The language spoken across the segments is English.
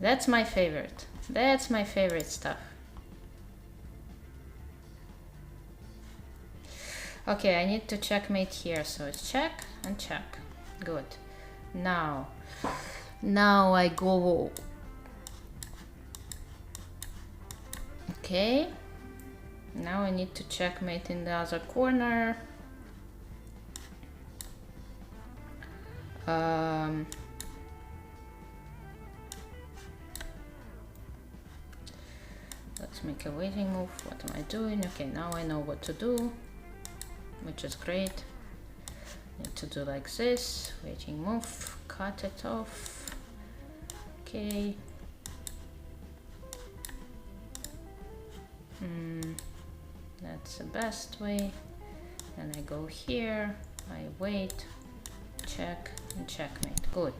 That's my favorite. That's my favorite stuff. Okay, I need to checkmate here, so it's check and check. Good. Now I go. Okay. Now I need to checkmate in the other corner. Let's make a waiting move. What am I doing? Okay, now I know what to do, which is great. Need to do like this, waiting move, cut it off. Okay. That's the best way. Then I go here, I wait, check and checkmate. Good.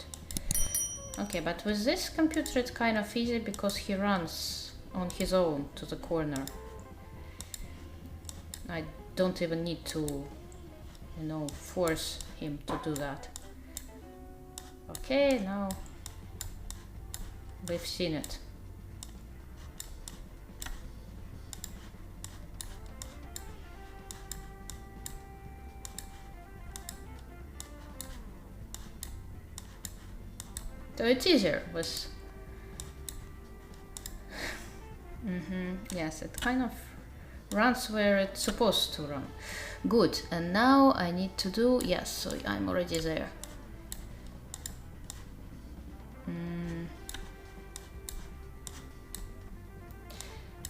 Okay, but with this computer it's kind of easy because he runs on his own to the corner. I don't even need to, you know, force him to do that. Okay, now we've seen it. So it's easier with yes, it kind of runs where it's supposed to run. Good. And now I need to do, yes, so I'm already there.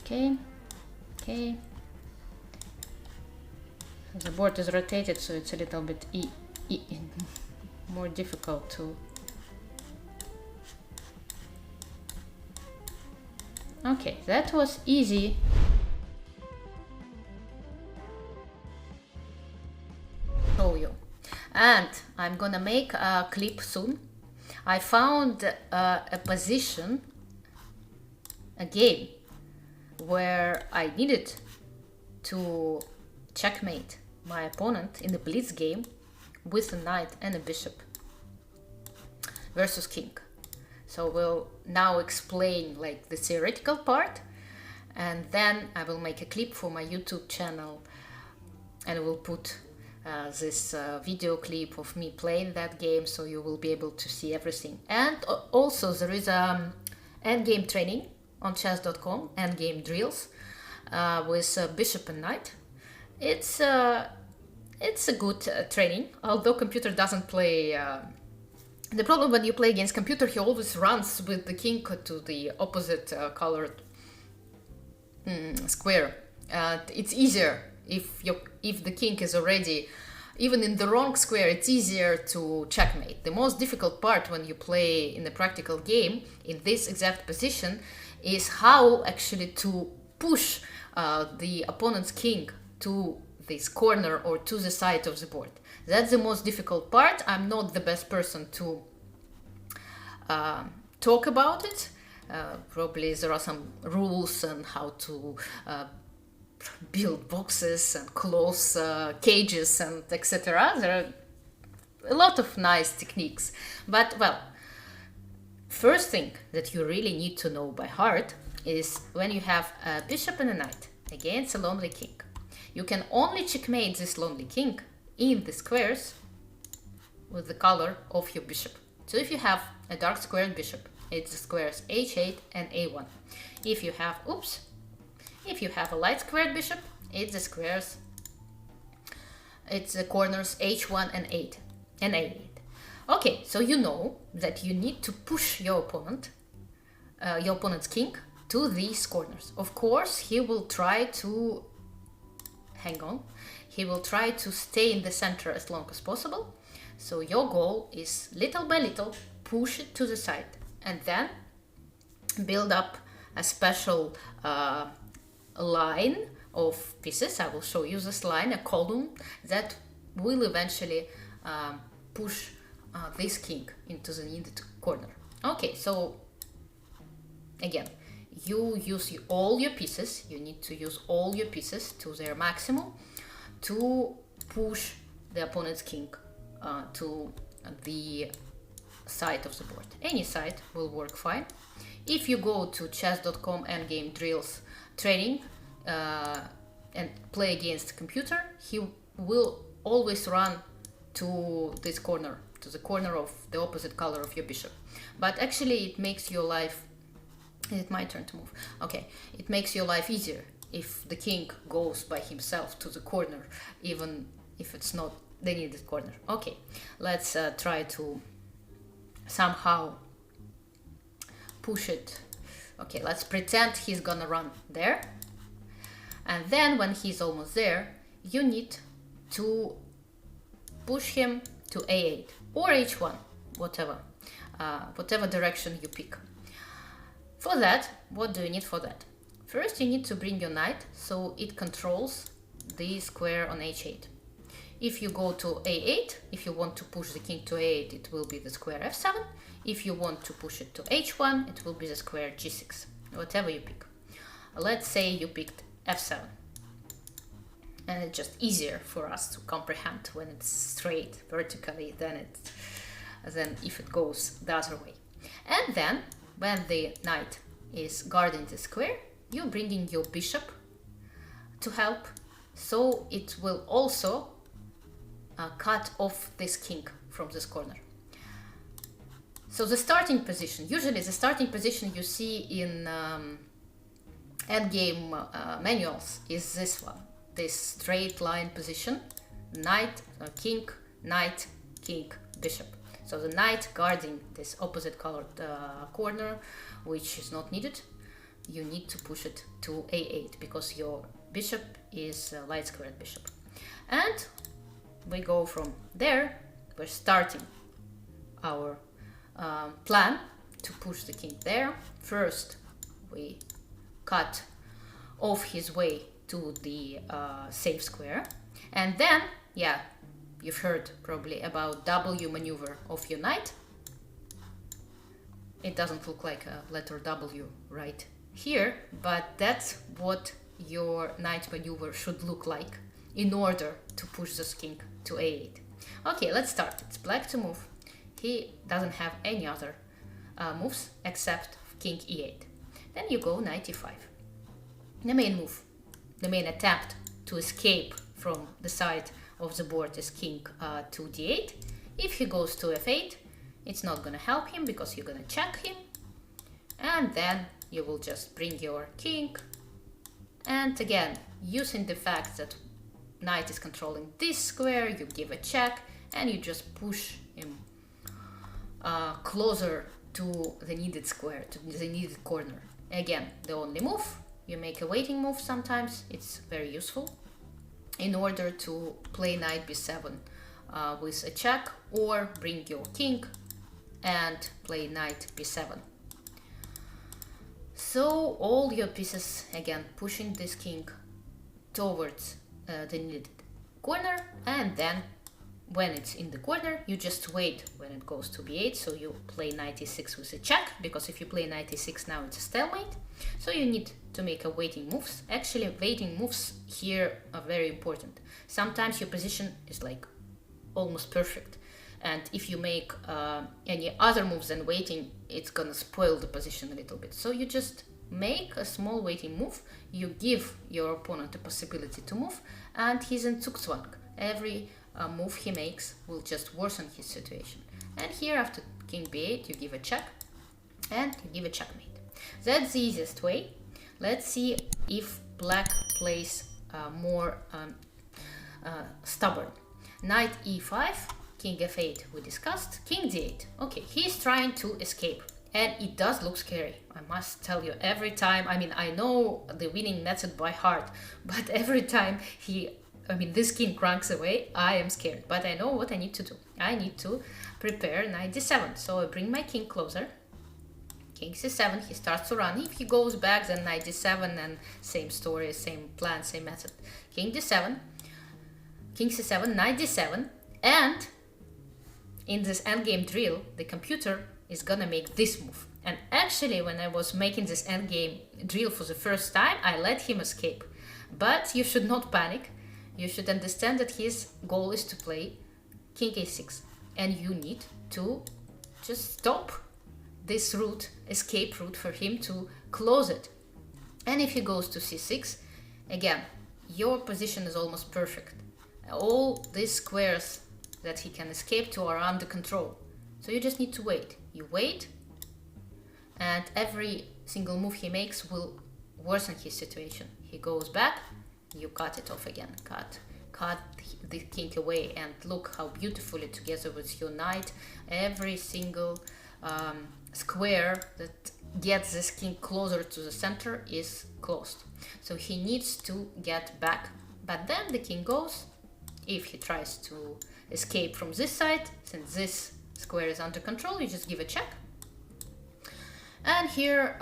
Okay. The board is rotated, so it's a little bit more difficult to. Okay, that was easy. Show you. And I'm gonna make a clip soon. I found a position, a game, where I needed to checkmate my opponent in the blitz game with a knight and a bishop versus king. So we'll now explain like the theoretical part, and then I will make a clip for my YouTube channel and we'll put this video clip of me playing that game, so you will be able to see everything. And also there is endgame training on chess.com, endgame drills with bishop and knight. It's a good training, although computer doesn't play. The problem when you play against computer, he always runs with the king to the opposite colored square. It's easier if the king is already even in the wrong square. It's easier to checkmate. The most difficult part when you play in a practical game in this exact position is how actually to push the opponent's king to this corner or to the side of the board. That's the most difficult part. I'm not the best person to talk about it. Probably there are some rules on how to build boxes and close cages and etc. There are a lot of nice techniques. But well, first thing that you really need to know by heart is when you have a bishop and a knight against a lonely king. You can only checkmate this lonely king in the squares with the color of your bishop. So if you have a dark squared bishop, it's the squares h8 and a1. If you have a light squared bishop, it's the squares, it's the corners h1 and 8 and a8. Okay, so you know that you need to push your opponent's king to these corners. Of course, he will try to he will try to stay in the center as long as possible. So your goal is little by little push it to the side and then build up a special line of pieces. I will show you this line, a column that will eventually push this king into the needed corner. Okay, so again, you use all your pieces. You need to use all your pieces to their maximum to push the opponent's king to the side of the board. Any side will work fine. If you go to chess.com endgame drills training and play against computer, he will always run to this corner, to the corner of the opposite color of your bishop. But actually it makes your life, is it my turn to move? Okay, it makes your life easier if the king goes by himself to the corner, even if it's not the needed corner. Okay, let's try to somehow push it. Okay, let's pretend he's gonna run there, and then when he's almost there, you need to push him to a8 or h1, whatever direction you pick. For that, what do you need for that? First, you need to bring your knight so it controls the square on h8. If you go to a8, if you want to push the king to a8, it will be the square f7. If you want to push it to h1, it will be the square g6, whatever you pick. Let's say you picked f7. And it's just easier for us to comprehend when it's straight vertically than if it goes the other way. And then, when the knight is guarding the square, you're bringing your bishop to help, so it will also cut off this king from this corner. So the starting position, usually the starting position you see in endgame manuals is this one, this straight line position, knight, king, bishop. So the knight guarding this opposite colored corner, which is not needed. You need to push it to a8 because your bishop is a light squared bishop. And we go from there. We're starting our plan to push the king there. First, we cut off his way to the safe square, and then, yeah, you've heard probably about W maneuver of your knight. It doesn't look like a letter W right here, but that's what your knight maneuver should look like in order to push this king to a8. Okay, let's start. It's black to move. He doesn't have any other moves except king e8. Then you go knight e5. The main move, the main attempt to escape from the side of the board is king to d8. If he goes to f8, it's not gonna help him because you're gonna check him, and then you will just bring your king, and again, using the fact that knight is controlling this square, you give a check and you just push him closer to the needed square, to the needed corner. Again, the only move, you make a waiting move sometimes, it's very useful in order to play knight b7 with a check, or bring your king and play knight b7. So all your pieces, again, pushing this king towards the needed corner, and then when it's in the corner, you just wait when it goes to b8, so you play knight e6 with a check, because if you play knight e6 now it's a stalemate, so you need to make a waiting moves. Actually, waiting moves here are very important. Sometimes your position is like almost perfect, and if you make any other moves than waiting, it's gonna spoil the position a little bit. So you just make a small waiting move, you give your opponent a possibility to move, and he's in Zugzwang. Every move he makes will just worsen his situation. And here after king b8 you give a check and you give a checkmate. That's the easiest way. Let's see if black plays more stubborn. Knight e5, king f8 we discussed, king d8. Okay, he's trying to escape, and it does look scary, I must tell you. Every time, I mean, I know the winning method by heart, but every time this king cranks away, I am scared. But I know what I need to do. I need to prepare knight d7. So I bring my king closer. King c7, he starts to run. If he goes back, then knight d7, and same story, same plan, same method. King d7, king c7, knight d7, and in this endgame drill, the computer is gonna make this move. And actually, when I was making this endgame drill for the first time, I let him escape. But you should not panic. You should understand that his goal is to play king a6, and you need to just stop this route, escape route, for him to close it. And if he goes to c6, again, your position is almost perfect. All these squares that he can escape to are under control. So you just need to wait. You wait, and every single move he makes will worsen his situation. He goes back, you cut it off again. Cut the king away, and look how beautifully, together with your knight, every single square that gets this king closer to the center is closed. So he needs to get back. But then the king goes, if he tries to escape from this side, since this square is under control, you just give a check. And here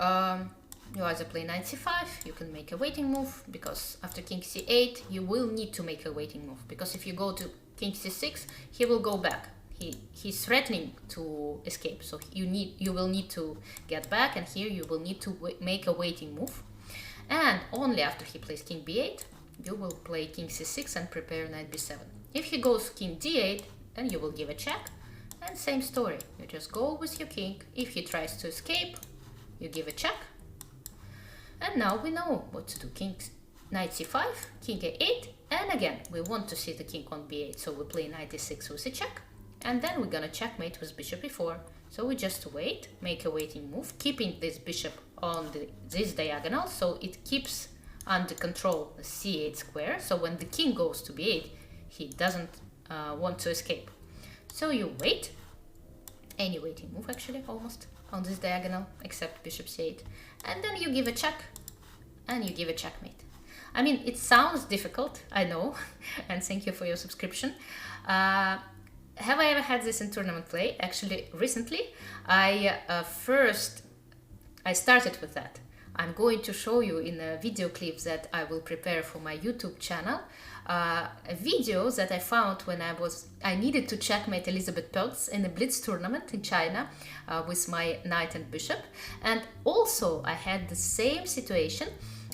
you either play knight c5, you can make a waiting move, because after king c8 you will need to make a waiting move, because if you go to king c6 he will go back. He's threatening to escape, so you will need to get back, and here you will need to make a waiting move. And only after he plays king b8 you will play king c6 and prepare knight b7. If he goes king d8, then you will give a check, and same story, you just go with your king. If he tries to escape, you give a check. And now we know what to do. Knight c5, king a8, and again we want to see the king on b8, so we play knight e6 with a check, and then we're gonna checkmate with bishop e4. So we just wait, make a waiting move, keeping this bishop on this diagonal, so it keeps under control the c8 square, so when the king goes to b8 he doesn't want to escape. So you wait, any waiting move actually, almost, on this diagonal, except bishop c8, and then you give a check, and you give a checkmate. I mean, it sounds difficult, I know, and thank you for your subscription. Have I ever had this in tournament play? Actually, recently, I started with that. I'm going to show you in a video clip that I will prepare for my YouTube channel, a video that I found when I needed to checkmate Elizabeth Peltz in a blitz tournament in China with my knight and bishop. And also I had the same situation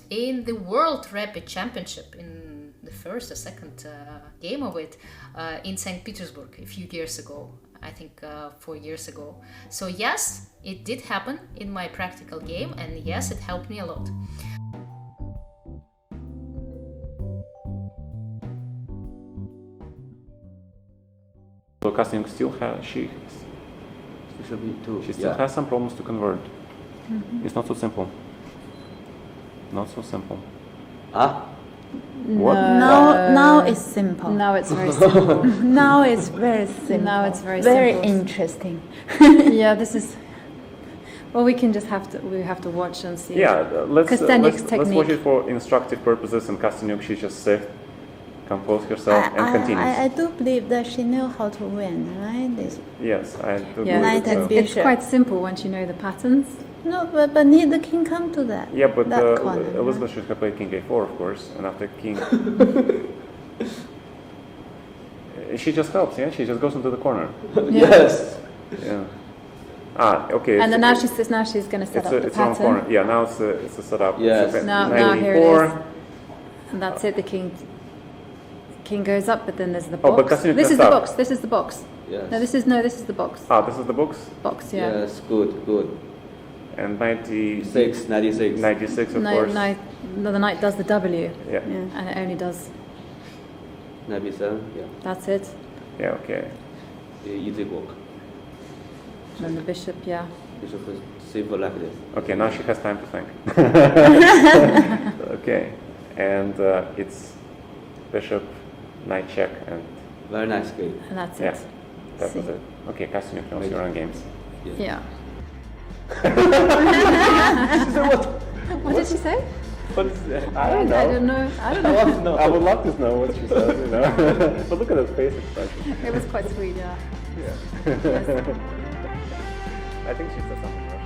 in the World Rapid Championship, in the first or second game of it in St. Petersburg a few years ago, I think 4 years ago. So yes, it did happen in my practical game, and yes, it helped me a lot. So casting still has she still has some problems to convert. It's not so simple. Not so simple. What? Now it's simple. Now it's very simple. Now it's very simple. Now it's very very simple. interesting. Yeah, this is. Well, we have to watch and see. Yeah, let's watch technique. it for instructive purposes. And Kastanyuk, she just saved, composed herself, and continues. I do believe that she knew how to win, right? Yes, I do Yeah, believe so. it's quite simple once you know the patterns. No, but neither can come to that. Yeah, but that corner, Elizabeth should have played king a4, of course, and after king... she just helps, yeah? She just goes into the corner. Yes. Yeah. Okay. And then now she's going to set up the it's on pattern. corner. Yeah, now it's a setup. Yes. Now here it is. And that's it. The king goes up, but then there's the box. Oh, but Kastanyuk this is messed the up. box. This is the box. Yes. No, this is the box. This is the box? Box, yeah. Yes, good. And 96. 96. 96, of course. The knight does the W. Yeah. And it only does. Knight b7, yeah. That's it. Yeah, okay. The easy walk. And then the bishop, yeah. Bishop is simple like this. Okay, now she has time to think. Okay, and it's bishop, knight check, and Very nice game. And that's yeah, it. that was it. Okay, Kastanyuk knows your own games. Yeah. What? What did she say? But I don't I don't know. I don't know. I would love to know what she says, you know. But look at her face expression. It was quite sweet, yeah. Yeah. I think she said something right.